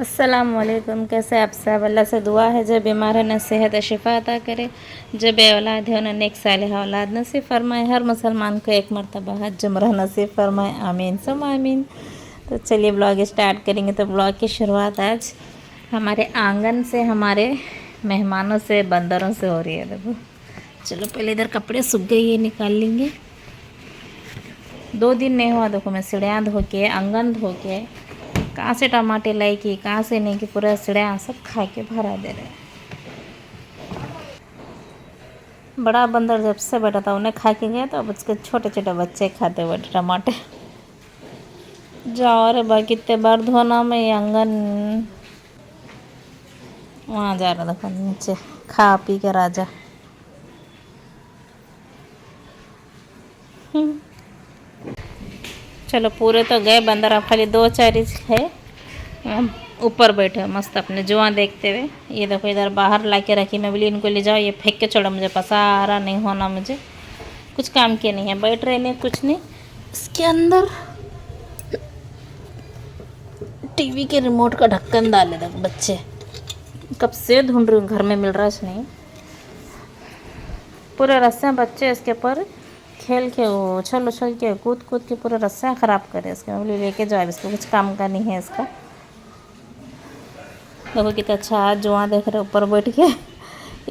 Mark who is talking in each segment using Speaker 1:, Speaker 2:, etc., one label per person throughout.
Speaker 1: अस्सलामुअलैकुम। कैसे आप सब? अल्लाह से दुआ है जो बीमार है न सेहत शिफा अता करे, जो बे औलाद है उन्हें नेक सालिहा औलाद नसीब फरमाए, हर मुसलमान को एक मरतबा हज उम्रह नसीब फरमाए, आमीन सुम आमीन। तो चलिए ब्लॉग स्टार्ट करेंगे। तो ब्लॉग की शुरुआत आज हमारे आंगन से, हमारे मेहमानों से, बंदरों से हो रही है। देखो, चलो पहले इधर कपड़े सूख गए, ये निकाल लेंगे। 2 दिन नहीं हुआ, देखो मैं सीढ़ियाँ धो के, आंगन धो के, कहाँ से टमाटे लाई कि कहाँ से नहीं कि पूरा सीढ़ियाँ सब खा के भरा दे रहे। बड़ा बंदर जब से बैठा था उन्हें खा के गया, तो अब उसके छोटे छोटे बच्चे खाते बैठे टमाटे। जाओ रे भाई, कितने बार धोना में ये आंगन। वहाँ जा रहा देखो नीचे, खा पी के राजा। चलो पूरे तो गए बंदर, अब खाली 2-4 है ऊपर बैठे मस्त अपने जुआ देखते हुए। ये देखो इधर बाहर ला के रखी, मैं बोली इनको ले जाओ, ये फेंक के छोड़ो, मुझे पसारा नहीं होना, मुझे कुछ काम के नहीं है, बैठ रहे नहीं कुछ नहीं। इसके अंदर टीवी के रिमोट का ढक्कन डाले देखो बच्चे, कब से ढूंढ रही हूँ, घर में मिल रहा है नहीं। पूरे रस्से बच्चे इसके ऊपर खेल के, उछल उछल के, कूद कूद के पूरे रस्से ख़राब करे इसके। मैं बोली लेके जाओ, इसको कुछ काम का नहीं है इसका। देखो कितना अच्छा जुआ देख रहे ऊपर बैठ के,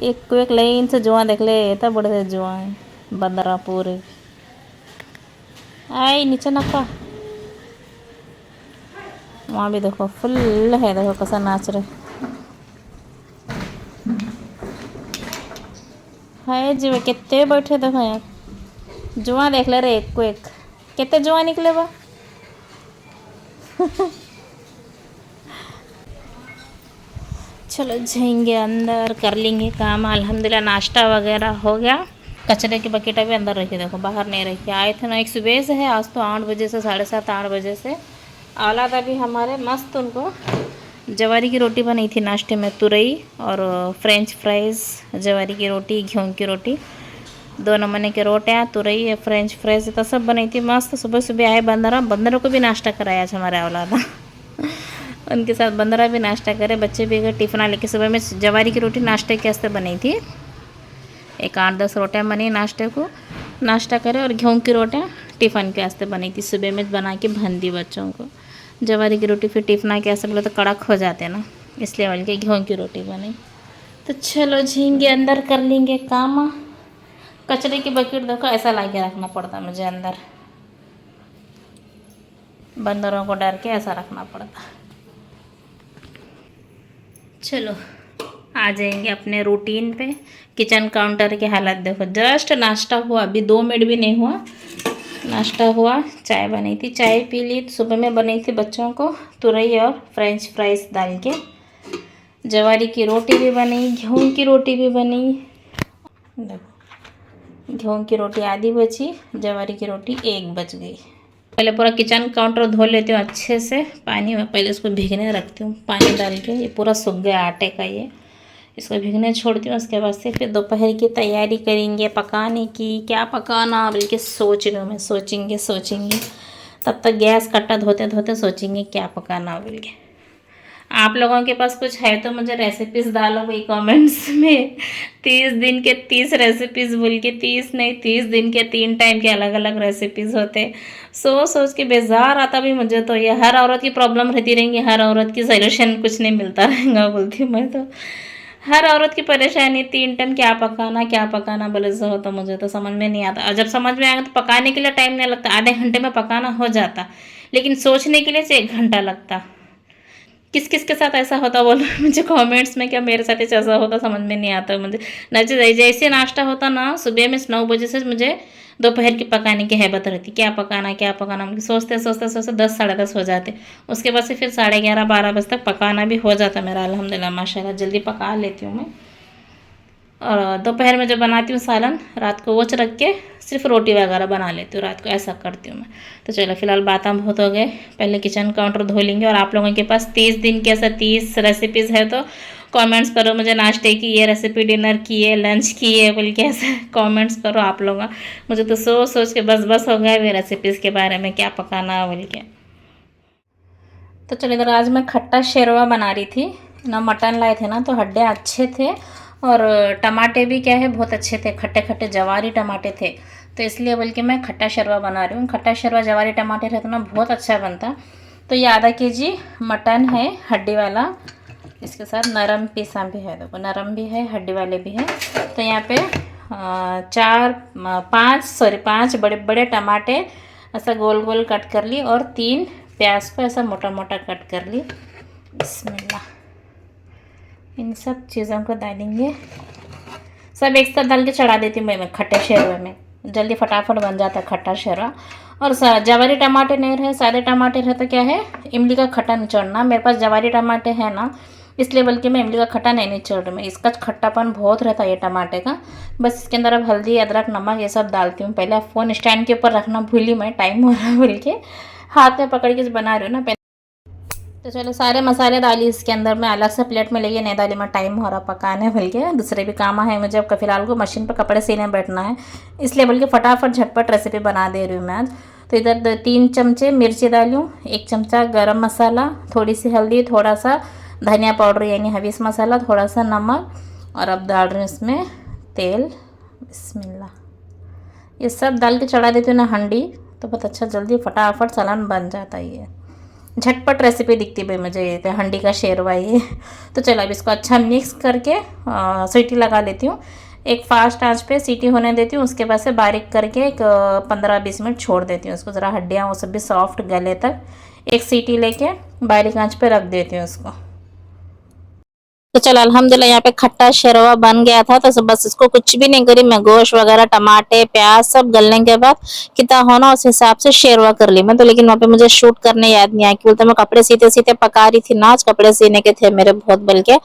Speaker 1: एक को एक लाइन से जुआ देख ले, इतना बड़े जुआ है बंदरा पूरे। आई नीचे नक्का, वहाँ भी देखो फुल है, देखो कैसा नाच रहे है जी। कितने बैठे देखो यार, जुआ देख ले रहे एक को एक, कितने जुआ निकले बा। चलो जाएंगे अंदर, कर लेंगे काम। अल्हम्दुलिल्लाह नाश्ता वगैरह हो गया। कचरे की बकेट भी अंदर रखी, देखो बाहर नहीं रखी। आए थे ना एक सुबह से है, आज तो 8 बजे से 7:30 8 बजे से। औलाद अभी हमारे मस्त, उनको जवारी की रोटी बनी थी नाश्ते में, तुरई और फ्रेंच फ्राइज़, जवारी की रोटी, गेहूँ की रोटी, 2 नमूने के रोटियाँ, तुरई, फ्रेंच फ्राइज, तो सब बनी थी मस्त। सुबह सुबह आए बंदरों को भी नाश्ता कराया आज हमारे औलाद। उनके साथ बंदरा भी नाश्ता करे, बच्चे भी गए टिफ़िन लेके। सुबह में जवारी की रोटी नाश्ते के वास्ते बनी थी, एक 8-10 रोटियाँ बनी नाश्ते को, नाश्ता करे, और गेहूँ की रोटियाँ टिफ़िन के वास्ते बनी थी। सुबह में बना के भन दी बच्चों को। जवारी की रोटी फिर टिफ़िन के वास्ते बोले तो कड़क हो जाते ना, इसलिए बोल के गेहूँ की रोटी बनी। तो चलो झींगे अंदर कर लेंगे काम। कचरे की बकेट देखो ऐसा ला के रखना पड़ता मुझे अंदर, बंदरों को डर के ऐसा रखना पड़ता। चलो आ जाएंगे अपने रूटीन पे। किचन काउंटर की हालत देखो, जस्ट नाश्ता हुआ, अभी 2 मिनट भी नहीं हुआ, नाश्ता हुआ, चाय बनी थी, चाय पी ली। सुबह में बनी थी बच्चों को तुरई और फ्रेंच फ्राइज डाल के। जवारी की रोटी भी बनी, गेहूँ की रोटी भी बनी। देखो गेहूँ की रोटी आधी बची, जवारी की रोटी 1 बच गई। पहले पूरा किचन काउंटर धो लेती हूँ अच्छे से पानी में, पहले इसको भीगने रखती हूँ पानी डाल के। ये पूरा सूख गया आटे का, ये इसको भीगने छोड़ती हूँ। उसके बाद से फिर दोपहर की तैयारी करेंगे पकाने की। क्या पकाना बल्कि सोच रही हूँ मैं, सोचेंगे तब तक गैस कट्टा धोते धोते सोचेंगे क्या पकाना बोल के। आप लोगों के पास कुछ है तो मुझे रेसिपीज़ डालो भाई कमेंट्स में। 30 दिन के 30 रेसिपीज़ बोल के, 30 नहीं 30 दिन के 3 टाइम के अलग अलग रेसिपीज़ होते। सोच सोच के बेजार आता भी मुझे तो। ये हर औरत की प्रॉब्लम रहती रहेंगी, हर औरत की सॉल्यूशन कुछ नहीं मिलता रहेगा बोलती हूँ मैं तो। हर औरत की परेशानी 3 टाइम क्या पकाना बोले से हो, तो मुझे तो समझ में नहीं आता। और जब समझ में आएगा तो पकाने के लिए टाइम नहीं लगता, आधे घंटे में पकाना हो जाता, लेकिन सोचने के लिए 1 घंटा लगता। किस किस के साथ ऐसा होता बोलो मुझे कमेंट्स में, क्या मेरे साथ ऐसा होता समझ में नहीं आता मुझे। न जैसे नाश्ता होता ना सुबह में 9 बजे से, मुझे दोपहर की पकाने की हैबत रहती, क्या पकाना मुझे सोचते सोचते सोचते 10 10:30 हो जाते। उसके बाद से फिर 11:30 12 बजे तक पकाना भी हो जाता मेरा, अल्हम्दुलिल्लाह माशाल्लाह जल्दी पका लेती हूँ मैं। और दोपहर में जब बनाती हूँ सालन, रात को वोच रख के सिर्फ रोटी वगैरह बना लेती हूँ रात को, ऐसा करती हूँ मैं। तो चलो फिलहाल बातें बहुत हो गए, पहले किचन काउंटर धो लेंगे। और आप लोगों के पास 30 दिन के ऐसा 30 रेसिपीज़ है तो कमेंट्स करो मुझे, नाश्ते की ये रेसिपी, डिनर की ये, लंच की है बोल के ऐसे कमेंट्स करो आप लोग। मुझे तो सोच सोच के बस हो गया वे रेसिपीज़ के बारे में क्या पकाना बोल के। तो चलो इधर आज मैं खट्टा शेरवा बना रही थी ना। मटन लाए थे ना तो हड्डे अच्छे थे और टमाटे भी क्या है बहुत अच्छे थे, खट्टे खट्टे जवारी टमाटे थे। तो इसलिए बल्कि मैं खट्टा शेरवा बना रही हूँ। खट्टा शेरवा जवारी टमाटे रहते ना बहुत अच्छा बनता। तो ये आधा केजी मटन है हड्डी वाला, इसके साथ नरम पीसा भी है, देखो नरम भी है हड्डी वाले भी है। तो यहाँ पे पाँच बड़े बड़े टमाटे ऐसा गोल गोल कट कर ली और 3 प्याज को ऐसा मोटा मोटा कट कर ली। बिस्मिल्लाह, इन सब चीज़ों को डालेंगे, सब एक साथ डाल के चढ़ा देती हूँ मैं खट्टे शेरवे में, जल्दी फटाफट बन जाता है खट्टा शेरवा। और जवारी टमाटे नहीं रहे, सादे टमाटे रहे तो क्या है इमली का खट्टा निचोड़ना। मेरे पास जवारी टमाटे हैं ना, इसलिए बल्कि मैं इमली का खट्टा नहीं निचोड़ रही मैं, इसका खट्टापन बहुत रहता है ये टमाटे का। बस इसके अंदर अब हल्दी अदरक नमक ये सब डालती हूँ। पहले फ़ोन स्टैंड के ऊपर रखना भूली मैं, टाइम हो रहा है बोल के हाथ में पकड़ के बना रही हूँ ना। तो चलो सारे मसाले डाली इसके अंदर, मैं अलग से प्लेट में लेके नहीं डाली, मैं टाइम हो रहा पकाने बोल के, दूसरे भी काम है मुझे। अब फिलहाल को मशीन पर कपड़े सीने बैठना है, इसलिए बोल के फटाफट झटपट रेसिपी बना दे रही हूँ मैं आज। तो इधर 3 चमचे मिर्ची डालूँ, 1 चमचा गरम मसाला, थोड़ी सी हल्दी, थोड़ा सा धनिया पाउडर यानी हवीस मसाला, थोड़ा सा नमक, और अब डाल रही हूँ इसमें तेल। बिस्मिल्लाह, ये सब डाल के चढ़ा देती हूँ ना हंडी, तो बहुत अच्छा जल्दी फटाफट सालन बन जाता है। ये झटपट रेसिपी दिखती भाई मुझे ये हंडी का शेरवा ये। तो चलो अब इसको अच्छा मिक्स करके सीटी लगा लेती हूँ। एक फास्ट आंच पे सीटी होने देती हूँ, उसके बाद से बारीक करके एक 15-20 मिनट छोड़ देती हूँ उसको, ज़रा हड्डियाँ वो सब भी सॉफ्ट गले तक। एक सीटी लेके बारीक आंच पे रख देती हूँ उसको। तो चलो अल्हम्दुलिल्लाह यहाँ पे खट्टा शेरवा बन गया था। तो बस इसको कुछ भी नहीं करी मैं, गोश्त वगैरह टमाटे प्याज सब गलने के बाद कितना होना उस हिसाब से शेरवा कर ली मैं तो। लेकिन वहाँ पे मुझे शूट करने याद नहीं आया, कि बोलते मैं कपड़े सीते सीते पका रही थी ना, आज कपड़े सीने के थे मेरे बहुत बल के,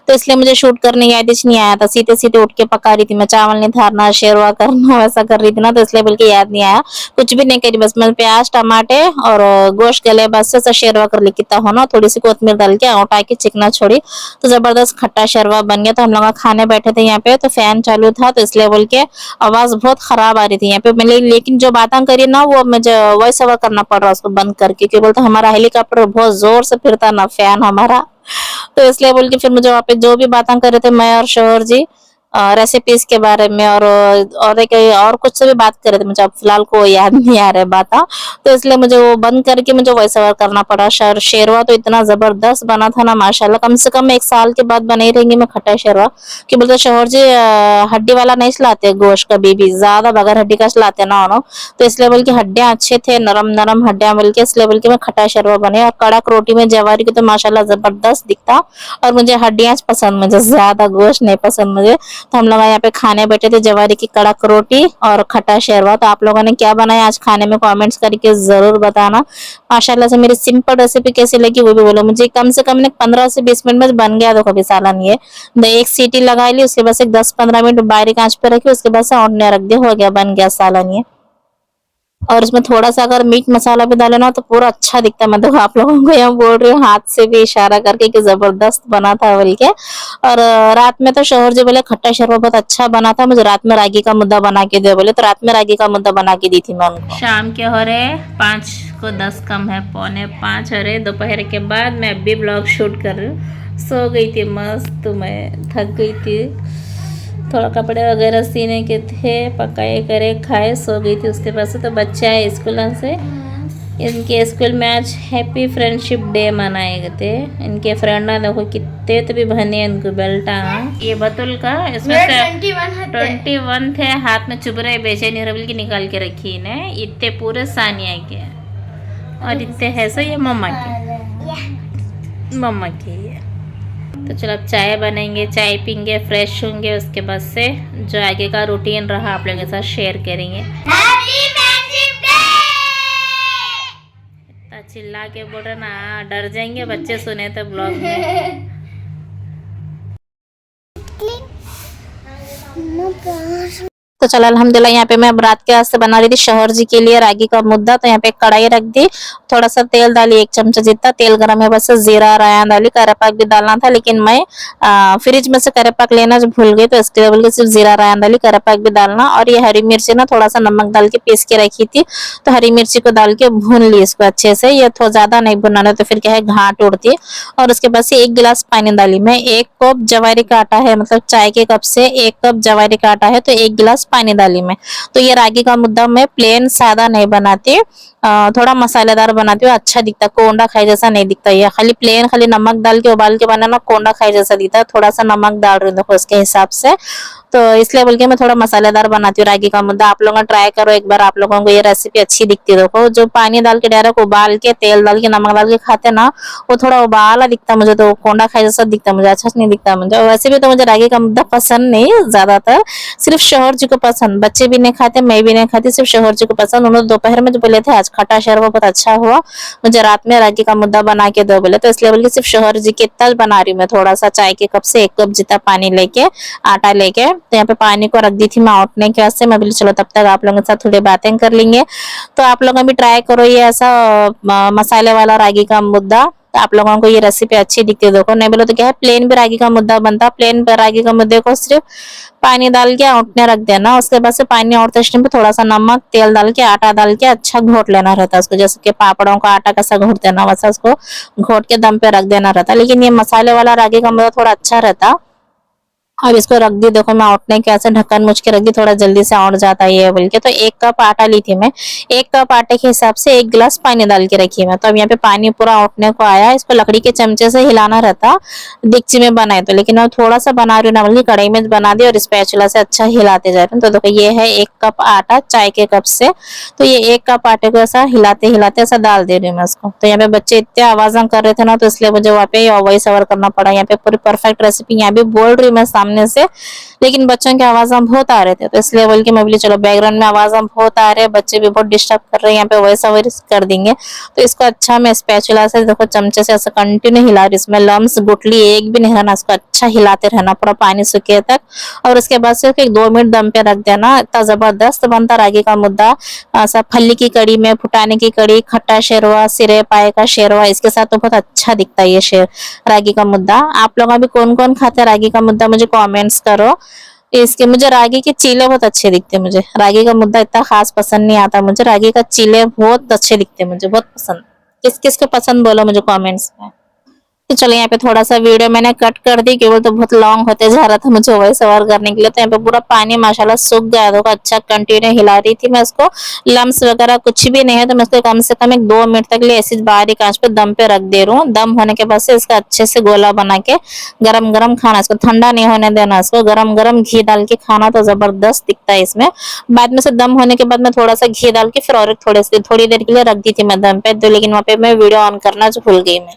Speaker 1: तो इसलिए मुझे शूट करने याद ही नहीं आया था। सीते सीते उठ के पका रही थी मैं, चावल नहीं धारना शेरवा करना वैसा कर रही थी ना, तो इसलिए बल्कि याद नहीं आया। कुछ भी नहीं करी, बस मैं प्याज टमाटे और गोश्त गले बस से शेरवा कर ली। कितना होना थोड़ी सी कोतमीर डाल के उठा के चिकना छोड़ी, तो जबरदस्त खट्टा शेरवा बन गया। तो हम लोग खाने बैठे थे यहाँ पे, तो फैन चालू था तो इसलिए बोल के आवाज बहुत खराब आ रही थी यहाँ पे मैंने। लेकिन जो बातें करी ना वो मुझे वॉइस ओवर करना पड़ रहा उसको बंद करके, क्योंकि बोलते हमारा हेलीकॉप्टर बहुत जोर से फिरता ना फैन हमारा, तो इसलिए बोल के फिर मुझे वहाँ पे जो भी बातें कर रहे थे मैं और शोहर जी रेसिपीज के बारे में और कुछ से भी बात कर रहे थे, मुझे अब फिलहाल को याद नहीं आ रहा है बात, तो इसलिए मुझे वो बंद करके मुझे वॉइस ओवर करना पड़ा। शेरवा तो इतना जबरदस्त बना था ना माशाल्लाह, कम से कम 1 साल के बाद बने रहेंगे मैं खट्टा शेरवा। कि बोलते शोहर जी हड्डी वाला नहीं खिलाते गोश्त का, बीबी ज्यादा बगैर हड्डी का खिलाते ना उन्होंने, तो इसलिए बोल के हड्डियां अच्छे थे, नरम नरम हड्डियां बोल के, इसलिए बोल के मैं खट्टा शेरवा बने। और कड़क रोटी में जवारी की तो माशाल्लाह जबरदस्त दिखता, और मुझे हड्डियां पसंद, मुझे ज्यादा गोश्त नहीं पसंद मुझे। तो हम लोग यहाँ पे खाने बैठे थे जवारी की कड़क रोटी और खट्टा शेरवा। तो आप लोगों ने क्या बनाया आज खाने में कमेंट्स करके जरूर बताना। माशाल्लाह से मेरी सिंपल रेसिपी कैसी लगी वो भी बोलो मुझे। कम से कम 15 से 20 मिनट में बन गया देखो भी सालन ये। एक सीटी लगा ली, उसके बाद से 10-15 मिनट बारीक आंच पे रखी, उसके बाद से औंधने रख दिया, हो गया बन गया सालन ये। और उसमें थोड़ा सा अगर मीट मसाला भी डाले ना तो पूरा अच्छा दिखता है। मैं देखो आप लोगों को यहाँ बोल रही हूँ हाथ से भी इशारा करके कि जबरदस्त बना था बोल के। और रात में तो शोहर जी बोले खट्टा शेरवा बहुत अच्छा बना था, मुझे रात में रागी का मुद्दा बना के दे बोले, तो रात में रागी का मुद्दा बना के दी थी मैं उनको। शाम के हो रहे 5 को 10 कम है, 4:45 हो रहे दोपहर के बाद। मैं अभी ब्लॉग शूट कर रही हूँ, सो गई थी मस्त, मैं थक गई थी, थोड़ा कपड़े वगैरह सीने के थे, पकाए करे खाए सो गई थी। उसके बाद से तो बच्चे आए स्कूल से, इनके स्कूल में आज हैप्पी फ्रेंडशिप डे मनाए थे। इनके फ्रेंड ना देखो कितने तो भी बने इनको बेल्टा। ये बतुल का इसमें से 21 थे, हाथ में चुभ रहे बेचैनी रबल की निकाल के रखी ने, इतने पूरे सानिया के और इतने है सो ये मम्मा के ये। तो चलो अब चाय बनेंगे, चाय पीएंगे, फ्रेश होंगे, उसके बाद से जो आगे का रूटीन रहा आप लोगों के साथ शेयर करेंगे। इतना चिल्ला के बोल रहे ना, डर जाएंगे बच्चे सुने तो ब्लॉग में। तो चलो अल्हम्दुलिल्लाह यहाँ पे मैं अब रात के वास्ते बना रही थी शौहर जी के लिए रागी का मुद्दा। तो यहाँ पे एक कढ़ाई रख दी, थोड़ा सा तेल डाली, 1 चमचा जितना तेल गरम है बस जीरा रायन डाली, करेपाक भी डालना था लेकिन मैं फ्रिज में से करेपाक लेना जो भूल गई, तो इसके लिए बोल के सिर्फ जीरा रायन डाली, करेपाक भी डालना। और ये हरी मिर्ची ना थोड़ा सा नमक डाल के पीस के रखी थी, तो हरी मिर्ची को डाल के भून ली इसको अच्छे से। ये थोड़ा ज्यादा नहीं भुनाना तो फिर क्या है घाट उड़ती है। और उसके बाद से 1 गिलास पानी डाली मैं। 1 कप जवारी का आटा है, मतलब चाय के कप से 1 कप जवारी का आटा है तो 1 गिलास पानी डाली मैं। तो ये रागी का मुद्दा मैं प्लेन सादा नहीं बनाती, थोड़ा मसालेदार बनाती हूँ, अच्छा दिखता, कोंडा खाई जैसा नहीं दिखता। ये खाली प्लेन खाली नमक डाल के उबाल के बनाना कोंडा खाई जैसा दिखता है। थोड़ा सा नमक डाल रही हूँ देखो उसके हिसाब से, तो इसलिए बोल के मैं थोड़ा मसालेदार बनाती हूँ रागी का मुद्दा। आप लोग ट्राई करो एक बार, आप लोगों को ये रेसिपी अच्छी दिखती है। देखो जो पानी डाल के डायरेक्ट उबाल के तेल डाल के नमक डाल के खाते ना, वो थोड़ा उबाला दिखता मुझे, तो कोंडा खाई जैसा दिखता मुझे, अच्छा नहीं दिखता मुझे। और वैसे भी तो मुझे रागी का मुद्दा पसंद नहीं ज्यादातर, सिर्फ शौहर जी को पसंद, बच्चे भी नहीं खाते, मैं भी नहीं खाती, सिर्फ शौहर जी को पसंद। उन्होंने दोपहर में जो बोले थे आज खट्टा शरबत बहुत अच्छा हुआ, मुझे रात में रागी का मुद्दा बना के दो बोले, तो इसलिए बोल के सिर्फ शौहर जी के इतना बना रही हूँ मैं। थोड़ा सा चाय के कप से 1 कप जितना पानी लेके, आटा लेके, तो यहाँ पे पानी को रख दी थी मैं उठने के वास्ते। मैं बोली चलो तब तक आप लोगों के साथ थोड़ी बातें कर लेंगे। तो आप लोग भी ट्राई करो ये ऐसा मसाले वाला रागी का मुद्दा, तो आप लोगों को ये रेसिपी अच्छी दिखती है। देखो नहीं बोलो तो क्या है, प्लेन भी रागी का मुद्दा बनता, प्लेन रागी का मुद्दे को सिर्फ पानी डाल के औंटने रख देना। उसके बाद से पानी औंटते टाइम पे थोड़ा सा नमक तेल डाल के आटा डाल के अच्छा घोट लेना रहता है उसको, जैसे कि पापड़ों का आटा कैसा घोट देना वैसा उसको घोट के दम पे रख देना रहता। लेकिन ये मसाले वाला रागी का मुद्दा थोड़ा अच्छा रहता। अब इसको रख दी, देखो मैं औटने के ऐसे ढक्कन मुझ के रख दी, थोड़ा जल्दी से औट जाता है ये बोल के। तो 1 कप आटा ली थी मैं, 1 कप आटे के हिसाब से 1 गिलास पानी डाल के रखी मैं। तो अब यहाँ पे पानी पूरा औटने को आया, इसको लकड़ी के चमचे से हिलाना रहता, डिक्ची में बनाए तो, लेकिन अब थोड़ा सा बना रही हूँ ना बोली कढ़ाई में बना दी और स्पैचुला से अच्छा हिलाते जा रही हूँ। तो देखो ये है 1 कप आटा चाय के कप से, तो ये 1 कप आटे को ऐसा हिलाते हिलाते ऐसा डाल दे रही हूँ मैं उसको। तो यहाँ पे बच्चे इतने आवाज कर रहे थे ना, तो इसलिए मुझे वहाँ पे वॉइस ओवर करना पड़ा। यहाँ पे पूरी परफेक्ट रेसिपी यहाँ भी बोल रही हूँ मैं सामने से, लेकिन बच्चों की आवाज बहुत आ रहे थे, तो इसलिए बोल के मैं बोली चलो बैकग्राउंड में आवाज बहुत आ रहे हैं, बच्चे भी बहुत डिस्टर्ब कर रहे हैं, यहाँ पे वॉइस ओवर कर देंगे। तो इसको अच्छा मैं स्पैचुला से देखो चमचे से ऐसा कंटिन्यू हिला रही, इसमें लम्स गुटली एक भी नहीं रहना, इसको अच्छा हिलाते रहना पूरा पानी सूखे तक। और उसके बाद से 2 मिनट दम पे रख देना। इतना जबरदस्त बनता रागी का मुद्दा, ऐसा फली की कड़ी में, फुटाने की कड़ी, खट्टा शेरवा, सिरे पाए का शेरवा, इसके साथ तो बहुत अच्छा दिखता है ये शेर रागी का मुद्दा। आप लोग अभी कौन कौन खाते हैं रागी का मुद्दा मुझे कमेंट्स करो। इसके मुझे रागी के चीले बहुत अच्छे दिखते हैं, मुझे रागी का मुद्दा इतना खास पसंद नहीं आता, मुझे रागी का चीले बहुत अच्छे दिखते हैं, मुझे बहुत पसंद। किस किस को पसंद बोलो मुझे कमेंट्स में। तो चलो यहाँ पे थोड़ा सा वीडियो मैंने कट कर दी, केवल तो बहुत लॉन्ग होते जा रहा था मुझे वॉइस ओवर करने के लिए। तो यहाँ पे पूरा पानी माशाल्लाह सूख गया, देखो अच्छा कंटिन्यू हिला रही थी मैं उसको, लम्स वगैरह कुछ भी नहीं है। तो मैं इसको कम से कम 2 मिनट तक लिए ऐसी बारीक आंच पे दम पे रख दे रही हूँ। दम होने के बाद से इसका अच्छे से गोला बना के गरम गरम खाना, इसको ठंडा नहीं होने देना, इसको गरम गरम घी डाल के खाना तो जबरदस्त दिखता है इसमें। बाद में से दम होने के बाद में थोड़ा सा घी डाल के फिर और थोड़ी देर के लिए रख दी थी मैं दम पे, तो लेकिन वहाँ पे मैं वीडियो ऑन करना जो भूल गई मैं।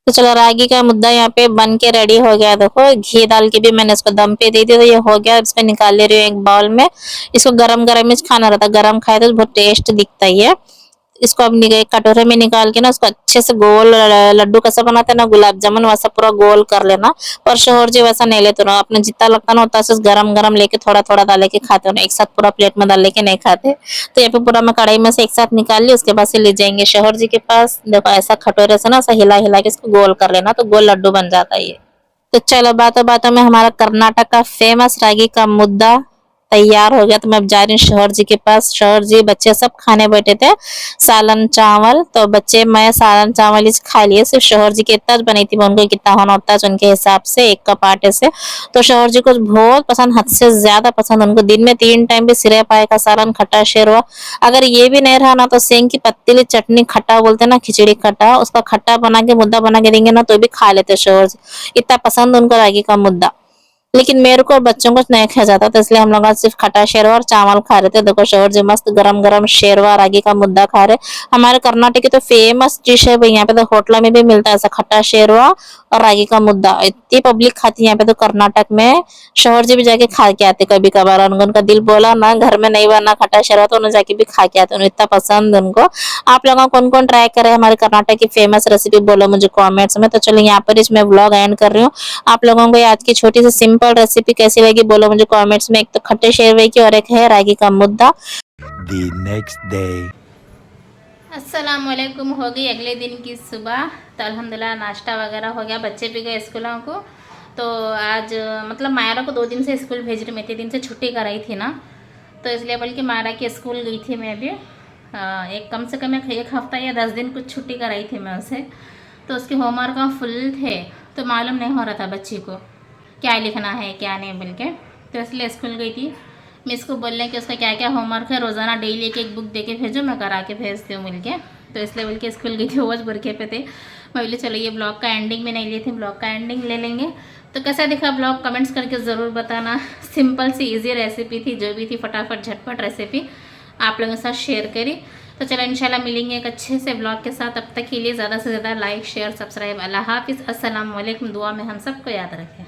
Speaker 1: तो चलो रागी का मुद्दा यहाँ पे बन के रेडी हो गया, देखो घी डाल के भी मैंने इसको दम पे दे दिया, तो ये हो गया। इसमें निकाल ले रही हूँ एक बाउल में। इसको गरम गरम खाना रहता, गरम खाए तो बहुत टेस्ट दिखता है ये। इसको अब एक कटोरे में निकाल के ना उसको अच्छे से गोल लड्डू कैसा बनाते हैं ना गुलाब जामुन वैसा पूरा गोल कर लेना। पर शोहर जी वैसा नहीं लेते ना, अपने जितना लगता ना उतना से गरम गरम लेके थोड़ा थोड़ा डाल के खाते हो ना, एक साथ पूरा प्लेट में डाल लेके नहीं खाते। तो यहाँ पे पूरा मैं कढ़ाई में से एक साथ निकाल ली, उसके बाद से ले जाएंगे शोहर जी के पास। देखो ऐसा कटोरे से ना ऐसा हिला हिला के इसको गोल कर लेना, तो गोल लड्डू बन जाता है ये। तो चलो बातों बातों में हमारा कर्नाटक का फेमस रागी का मुद्दा तैयार हो गया। तो मैं अब जा रही हूँ शौहर जी के पास। शौहर जी बच्चे सब खाने बैठे थे सालन चावल, तो बच्चे मैं सालन चावल ही खा लिए। सिर्फ शौहर जी के इतना बनी थी, उनको कितना होना होता है उनके हिसाब से 1 कप आटे से। तो शौहर जी को बहुत पसंद, हद से ज्यादा पसंद। उनको दिन में 3 टाइम भी सिरे पाए का सालन खट्टा शेरवा, अगर ये भी नहीं रहा ना तो सेंग की पत्तीली चटनी खट्टा बोलते ना, खिचड़ी खट्टा, उसका खट्टा बना के मुद्दा बना के देंगे ना तो भी खा लेते शौहर जी, इतना पसंद उनको रागी का मुद्दा। लेकिन मेरे को और बच्चों को नहीं खाया जाता, तो इसलिए हम लोग आज सिर्फ खट्टा शेरवा और चावल खा रहे थे। देखो शौहर जी मस्त गरम गरम शेरवा रागी का मुद्दा खा रहे। हमारे कर्नाटक की तो फेमस डिश है भाई, यहाँ पे तो होटल में भी मिलता है ऐसा खट्टा शेरवा और रागी का मुद्दा। इतनी पब्लिक खाती है यहाँ पे तो कर्नाटक में। शौहर जी भी जाके खा के आते कभी कभार, उनका दिल बोला ना घर में नहीं बना खट्टा शेरवा तो उन्हें जाके भी खा के आते, उन्हें इतना पसंद उनको। आप लोगों कौन कौन ट्राई करे हमारे कर्नाटक की फेमस रेसिपी बोलो मुझे कॉमेंट्स में। तो चलो यहाँ पर मैं व्लॉग एंड कर रही हूँ। आप लोगों को आज की छोटी सी सिंपल सिंपल रेसिपी कैसी लगी बोलो मुझे कमेंट्स में। एक तो खट्टे शेरवे की और एक है रागी का मुद्दा।
Speaker 2: The next day.
Speaker 1: अस्सलाम वालेकुम। हो गई अगले दिन की सुबह, तो अल्हम्दुलिल्लाह नाश्ता वगैरह हो गया, बच्चे भी गए स्कूलों को। तो आज मतलब मायरा को 2 दिन से स्कूल भेज रही, मैं 3 दिन से छुट्टी कराई थी ना, तो इसलिए बल्कि मायरा के स्कूल गई थी मैं भी। एक कम से कम एक हफ्ता या 10 दिन कुछ छुट्टी कराई थी मैं उसे। तो उसके होमवर्क फुल थे, तो मालूम नहीं हो रहा था बच्ची को क्या लिखना है क्या नहीं बोल के, तो इसलिए स्कूल गई थी। मैं इसको बोलने कि उसका क्या क्या होमवर्क है, रोज़ाना डेली एक बुक दे के भेजो, मैं करा के भेजती हूँ मिल के। तो इसलिए बोल के स्कूल गई थी, वो आज बुरखे पे थे। मैं बोली चलो ये ब्लॉग का एंडिंग में नहीं लिए थे, ब्लॉग का एंडिंग ले लेंगे। तो कैसा दिखा ब्लॉग कमेंट्स करके ज़रूर बताना। सिंपल सी इजी रेसिपी थी, जो भी थी फटाफट झटपट रेसिपी आप लोगों के साथ शेयर करी। तो चलो इंशाल्लाह मिलेंगे एक अच्छे से ब्लॉग के साथ। अब तक के लिए ज़्यादा से ज़्यादा लाइक शेयर सब्सक्राइब। अल्लाह हाफिज़, अस्सलाम वालेकुम। दुआ में हम सबको याद रखें।